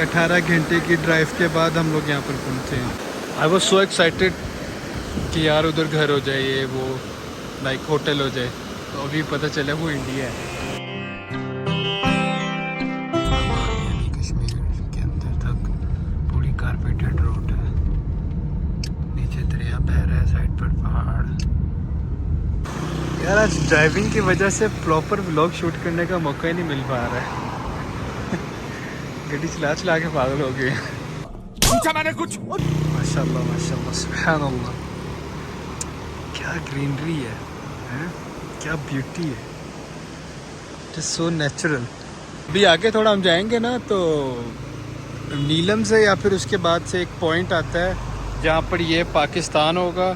18 घंटे की ड्राइव के बाद हम लोग यहाँ पर पहुँचे हैं। आई वॉज सो एक्साइटेड कि यार उधर घर हो जाए, ये वो लाइक होटल हो जाए, तो अभी पता चला वो इंडिया है। कश्मीर के अंदर तक पूरी कारपेटेड रोड है, नीचे दरिया बह रहा है, साइड पर पहाड़। यार आज ड्राइविंग की वजह से प्रॉपर व्लॉग शूट करने का मौका ही नहीं मिल पा रहा है। गाड़ी चला चला के पागल हो गए। पूछा मैंने कुछ? माशाल्लाह माशाल्लाह सुभान अल्लाह, क्या ग्रीनरी है, हैं? क्या ब्यूटी है, इट इज सो नेचुरल। अभी आगे थोड़ा हम जाएंगे ना तो नीलम से या फिर उसके बाद से एक पॉइंट आता है जहाँ पर ये पाकिस्तान होगा,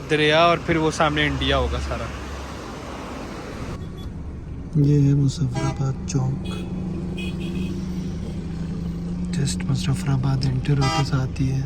दरिया, और फिर वो सामने इंडिया होगा सारा। ये है मुजफ्फराबाद चौक, जस्ट मुजफ्फराबाद एंटर होते साथ ही है।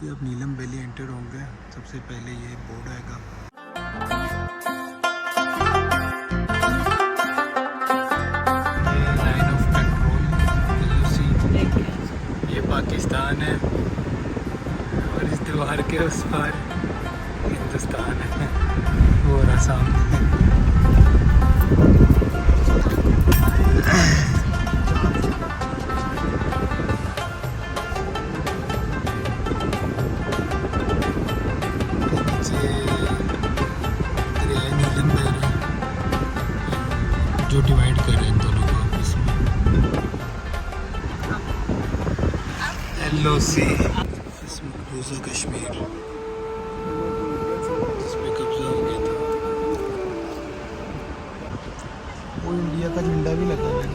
अब नीलम वैली एंटर होंगे, सबसे पहले ये बोर्ड आएगा। ये लाइन ऑफ कंट्रोल, ये पाकिस्तान है और इस दीवार के उस पार हिंदुस्तान है, वो रहा सामने। जो डिवाइड कर रहे हैं इन दोनों को आपस में। LOC मकबूजा कश्मीर, जिसमें कब्जा हो गया था। वो इंडिया का झंडा भी लगा हुआ है।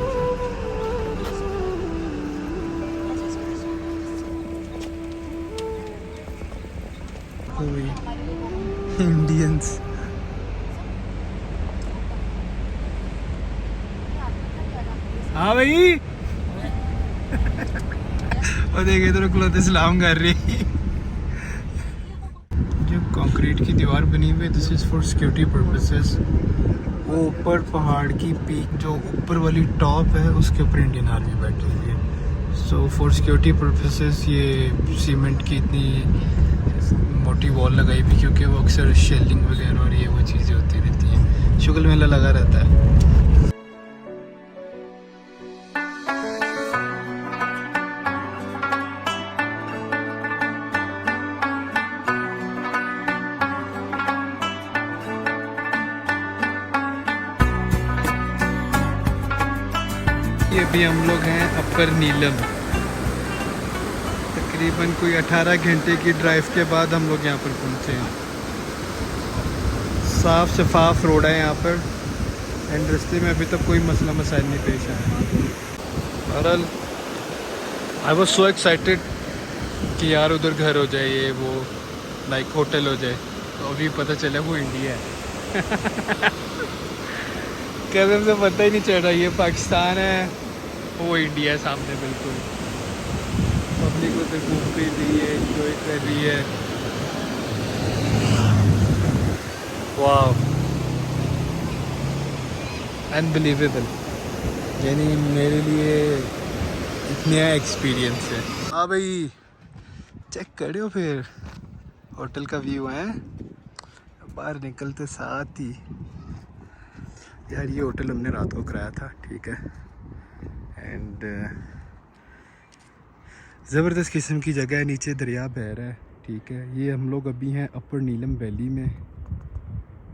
इंडियंस हाँ भाई। और देखे तो कुलत इस्लाम कर रही। जो कंक्रीट की दीवार बनी हुई है, this is for security purposes. वो ऊपर पहाड़ की पीक, जो ऊपर वाली टॉप है, उसके ऊपर इंडियन आर्मी बैठी हुई है। सो फॉर सिक्योरिटी पर्पसेस ये सीमेंट की इतनी मोटी वॉल लगाई हुई, क्योंकि वो अक्सर शेलिंग वगैरह और ये वो चीज़ें होती रहती हैं। शुगल मेला लगा रहता है। ये भी हम लोग हैं अपर नीलम। तकरीबन कोई 18 घंटे की ड्राइव के बाद हम लोग यहाँ पर पहुँचे हैं। साफ शफाफ रोड है यहाँ पर, एंड रास्ते में अभी तक कोई मसला मसाइल नहीं पेश आया। बहरहाल आई वॉज सो एक्साइटेड कि यार उधर घर हो जाए, ये वो लाइक होटल हो जाए, तो अभी पता चला वो इंडिया है। कसम से पता ही नहीं चल रहा ये पाकिस्तान है, वो इंडिया है सामने बिल्कुल। पब्लिक उधर घूम रही थी, है एंजॉय कर रही है। वाह, अनबिलीवेबल, यानी मेरे लिए एक नया एक्सपीरियंस है। हाँ भाई, चेक करो फिर होटल का व्यू है बाहर निकलते साथ ही। यार ये होटल हमने रात को कराया था, ठीक है, एंड ज़बरदस्त किस्म की जगह है। नीचे दरिया बह रहा है, ठीक है। ये हम लोग अभी हैं अपर नीलम वैली में,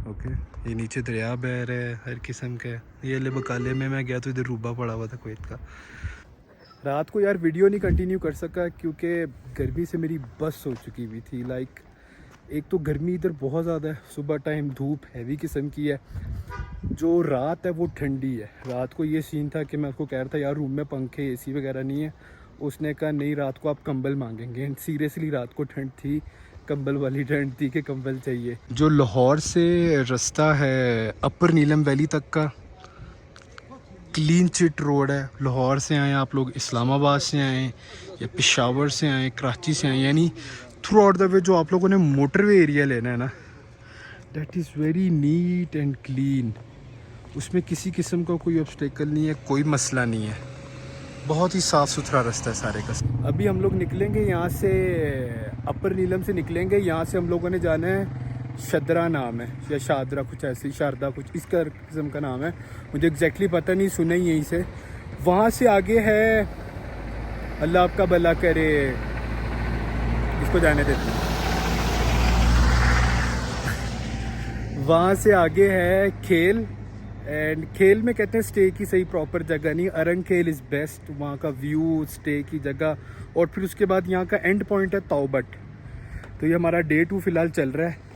ओके। ये नीचे दरिया बह रहा है हर किस्म का। ये ले बकाले में मैं गया तो इधर रूबा पड़ा हुआ था कुवैत का। रात को यार वीडियो नहीं कंटिन्यू कर सका क्योंकि गर्मी से मेरी बस हो चुकी हुई थी। लाइक एक तो गर्मी इधर बहुत ज़्यादा है, सुबह टाइम धूप हैवी किस्म की है, जो रात है वो ठंडी है। रात को ये सीन था कि मैं उसको कह रहा था यार रूम में पंखे AC वगैरह नहीं है, उसने कहा नहीं रात को आप कंबल मांगेंगे। एंड सीरियसली रात को ठंड थी, कंबल वाली ठंड थी कि कंबल चाहिए। जो लाहौर से रास्ता है अपर नीलम वैली तक का, क्लीन चिट रोड है। लाहौर से आए आप लोग, इस्लामाबाद से आए या पेशावर से आए, कराची से आए, यानी थ्रू आउट द वे जो आप लोगों ने मोटरवे एरिया लेना है ना, that is very neat and clean. उसमें किसी किस्म का कोई ऑब्स्टेकल नहीं है, कोई मसला नहीं है, बहुत ही साफ़ सुथरा रास्ता है सारे का। अभी हम लोग निकलेंगे यहाँ से, अपर नीलम से निकलेंगे। यहाँ से हम लोगों ने जाना है, शदरा नाम है या शादरा, कुछ ऐसी, शारदा कुछ इस किस्म का नाम है, मुझे एग्जैक्टली पता नहीं, सुना ही यहीं से। वहाँ से आगे है, अल्लाह आपका भला करे, इसको जाने देते हैं। वहाँ से आगे है खेल, एंड खेल में कहते हैं स्टे की सही प्रॉपर जगह नहीं, अरंग खेल इज़ बेस्ट, वहाँ का व्यू, स्टे की जगह। और फिर उसके बाद यहाँ का एंड पॉइंट है तौबट। तो ये हमारा डे 2 फ़िलहाल चल रहा है।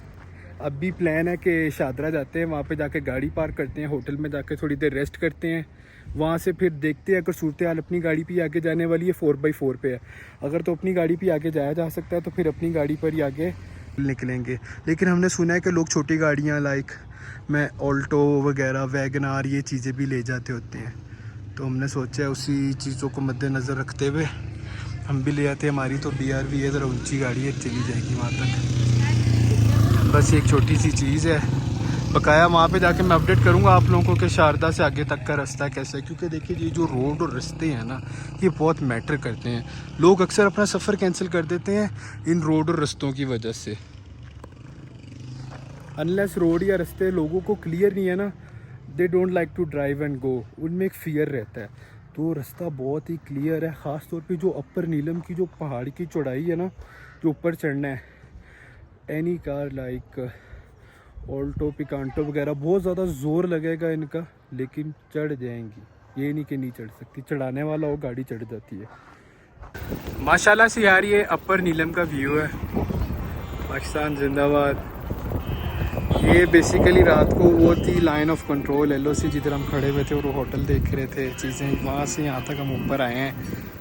अब भी प्लान है कि शादरा जाते हैं, वहाँ पे जाके गाड़ी पार्क करते हैं, होटल में जाके थोड़ी देर रेस्ट करते हैं, वहाँ से फिर देखते हैं अगर सूरत हाल अपनी गाड़ी पे आगे जाने वाली है, 4x4 पे है, अगर तो अपनी गाड़ी पे आगे जाया जा सकता है तो फिर अपनी गाड़ी पर ही आगे निकलेंगे। लेकिन हमने सुना है कि लोग छोटी गाड़ियाँ लाइक मैं ऑल्टो वगैरह, वैगनार, ये चीज़ें भी ले जाते होते हैं, तो हमने सोचा है उसी चीज़ों को मद्देनज़र रखते हुए हम भी ले आते हैं। हमारी तो BRV है, ज़रा ऊंची गाड़ी है, चली जाएगी वहाँ तक। बस एक छोटी सी चीज़ है, बकाया वहाँ पे जाके मैं अपडेट करूँगा आप लोगों को कि शारदा से आगे तक का रास्ता कैसा है, क्योंकि देखिए ये जो रोड और रास्ते हैं ना, ये बहुत मैटर करते हैं। लोग अक्सर अपना सफ़र कैंसिल कर देते हैं इन रोड और रास्तों की वजह से। अनलेस रोड या रास्ते लोगों को क्लियर नहीं है ना, they don't like to drive and go, उनमें एक फ़ियर रहता है। तो रास्ता बहुत ही क्लियर है, ख़ास तौर पे जो अपर नीलम की जो पहाड़ की चौड़ाई है ना, जो ऊपर चढ़ना है, any car like Alto, Picanto वगैरह, बहुत ज़्यादा ज़ोर लगेगा इनका, लेकिन चढ़ जाएंगी, ये नहीं कि नहीं चढ़ सकती, चढ़ाने वाला हो गाड़ी चढ़ जाती है। माशाल्लाह से यार ये अपर नीलम का व्यू है, पाकिस्तान जिंदाबाद। ये बेसिकली रात को वो थी लाइन ऑफ कंट्रोल LOC, जिधर हम खड़े हुए थे और वो होटल देख रहे थे, चीज़ें वहाँ से यहाँ तक हम ऊपर आए हैं।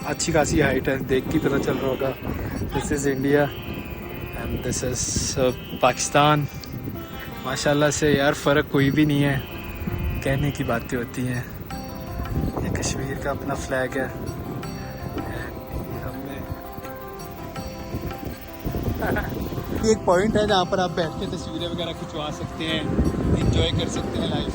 अच्छी खासी हाइट है, देख के पता चल रहा होगा। This is India and this is Pakistan. माशाल्लाह से यार फ़र्क कोई भी नहीं है, कहने की बातें होती हैं। ये कश्मीर का अपना फ्लैग है, एक पॉइंट है जहाँ पर आप बैठ के तस्वीरें वगैरह खिंचवा सकते हैं, एंजॉय कर सकते हैं लाइफ।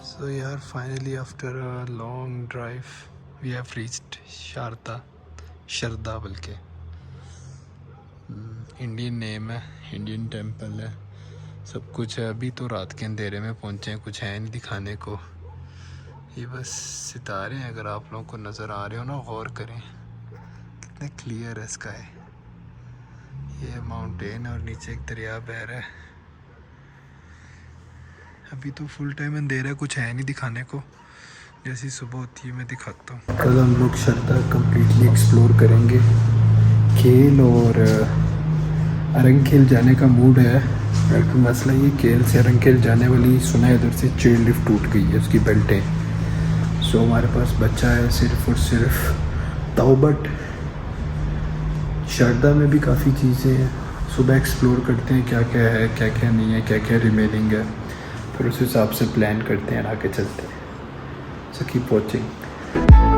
सो यार finally after a long drive we have reached Sharda बल्कि इंडियन नेम है, इंडियन टेंपल है, सब कुछ है। अभी तो रात के अंधेरे में पहुँचे हैं, कुछ है नहीं दिखाने को, ये बस सितारे हैं। अगर आप लोगों को नज़र आ रहे हो ना, गौर करें कितने क्लियर है स्काई। ये माउंटेन और नीचे एक दरिया बह रहा है। अभी तो फुल टाइम अंधेरा है, कुछ है नहीं दिखाने को, जैसी सुबह होती है मैं दिखाता हूँ। कल हम लोग शारदा कम्प्लीटली एक्सप्लोर करेंगे। खेल और अरंग खेल जाने का मूड है, तो मसला ये खेल से अरंग खेल जाने वाली सुना है इधर से चेन लिफ्ट टूट गई है, उसकी बेल्टें। सो हमारे पास बचा है सिर्फ और सिर्फ तौबट। शारदा में भी काफ़ी चीज़ें हैं, सुबह एक्सप्लोर करते हैं क्या क्या है, क्या क्या नहीं है, क्या क्या रिमेनिंग है, फिर उस हिसाब से प्लान करते हैं, आगे चलते हैं। So keep watching.